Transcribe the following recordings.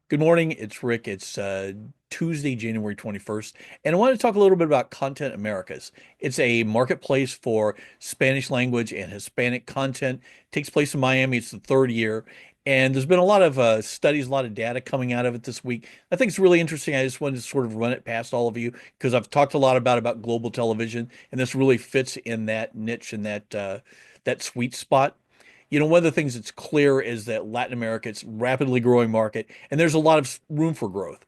Good morning. It's Rick. It's Tuesday, January 21st, and I want to talk a little bit about Content Americas. It's a marketplace for Spanish language and Hispanic content. It takes place in Miami. It's the third year, and there's been a lot of studies, a lot of data coming out of it this week. I think it's really interesting. I just wanted to sort of run it past all of you because I've talked a lot about global television, and this really fits in that niche and that sweet spot. One of the things that's clear is that Latin America, it's a rapidly growing market, and there's a lot of room for growth.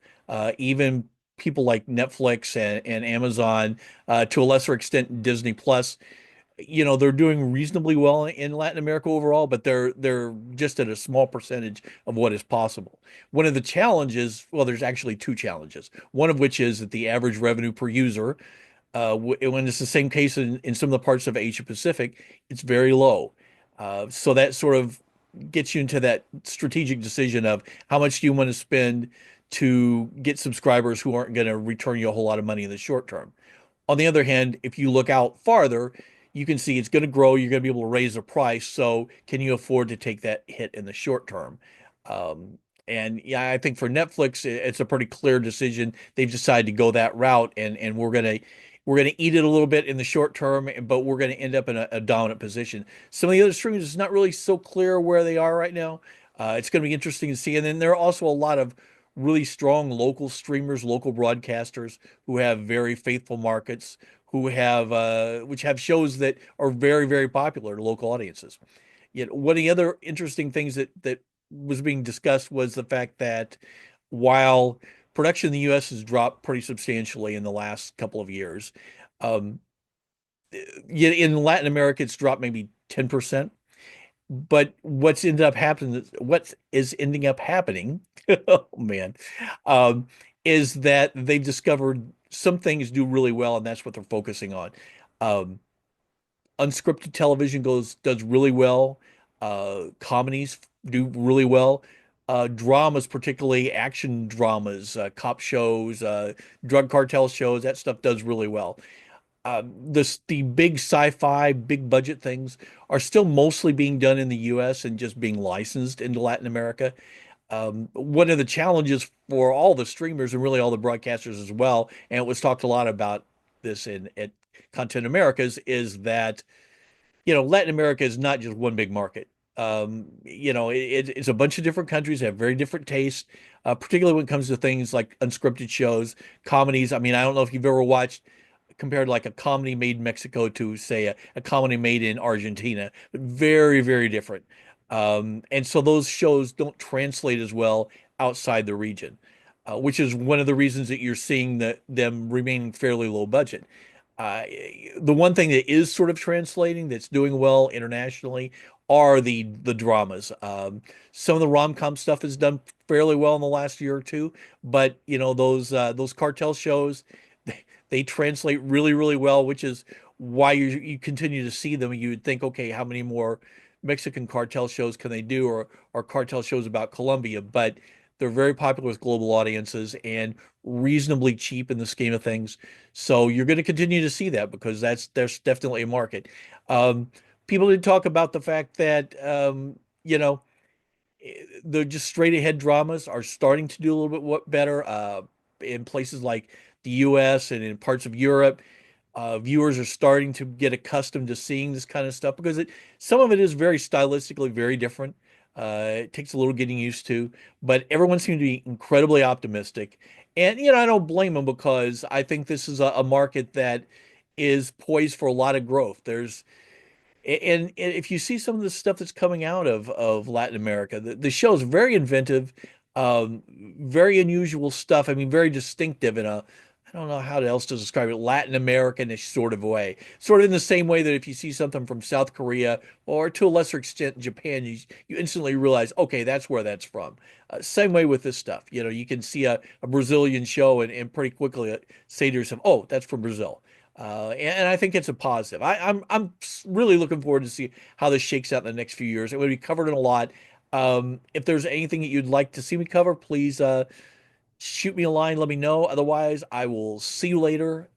Even people like Netflix and Amazon, to a lesser extent Disney Plus, they're doing reasonably well in Latin America overall, but they're just at a small percentage of what is possible. One of the challenges, well, there's actually two challenges. One of which is that the average revenue per user, when it's the same case in some of the parts of Asia Pacific, it's very low. So that sort of gets you into that strategic decision of how much do you want to spend to get subscribers who aren't going to return you a whole lot of money in the short term. On the other hand, if you look out farther, you can see it's going to grow. You're going to be able to raise the price. So can you afford to take that hit in the short term? And yeah, I think for Netflix, it's a pretty clear decision. They've decided to go that route, and we're gonna eat it a little bit in the short term, but we're gonna end up in a dominant position. Some of the other streamers, it's not really so clear where they are right now. It's gonna be interesting to see. And then there are also a lot of really strong local streamers, local broadcasters who have very faithful markets, who have which have shows that are very, very popular to local audiences. Yet one of the other interesting things that was being discussed was the fact that while production in the US has dropped pretty substantially in the last couple of years, um, yet in Latin America it's dropped maybe 10%. But what is ending up happening, oh man, um, is that they've discovered some things do really well, and that's what they're focusing on. Um, Unscripted television does really well. Comedies do really well. Dramas, particularly action dramas, cop shows, drug cartel shows, that stuff does really well. The big sci-fi, big budget things are still mostly being done in the U.S. and just being licensed into Latin America. One of the challenges for all the streamers and really all the broadcasters as well, and it was talked a lot about this in at Content Americas, is that Latin America is not just one big market. It's a bunch of different countries that have very different tastes, particularly when it comes to things like unscripted shows, comedies. I mean, I don't know if you've ever watched compared like a comedy made in Mexico to say a comedy made in Argentina, but very, very different. And so those shows don't translate as well outside the region, which is one of the reasons that you're seeing them remaining fairly low budget. Uh, the one thing that is sort of translating that's doing well internationally are the dramas. Some of the rom-com stuff has done fairly well in the last year or two, but those cartel shows, they translate really, really well, which is why you continue to see them. You would think, okay, how many more Mexican cartel shows can they do, or cartel shows about Colombia? But they're very popular with global audiences and reasonably cheap in the scheme of things. So you're going to continue to see that because there's definitely a market. Um, People did talk about the fact that the just straight ahead dramas are starting to do a little bit better in places like the US and in parts of Europe. Viewers are starting to get accustomed to seeing this kind of stuff because some of it is very stylistically very different. It takes a little getting used to, but everyone seems to be incredibly optimistic. And, I don't blame them because I think this is a market that is poised for a lot of growth. And if you see some of the stuff that's coming out of Latin America, the show is very inventive, very unusual stuff. I mean, very distinctive in a, I don't know how else to describe it, Latin American-ish sort of way. Sort of in the same way that if you see something from South Korea or to a lesser extent Japan, you instantly realize, okay, that's where that's from. Same way with this stuff. You can see a Brazilian show and pretty quickly say to yourself, oh, that's from Brazil. And I think it's a positive. I'm really looking forward to see how this shakes out in the next few years. It will be covered in a lot. If there's anything that you'd like to see me cover, please shoot me a line, let me know. Otherwise, I will see you later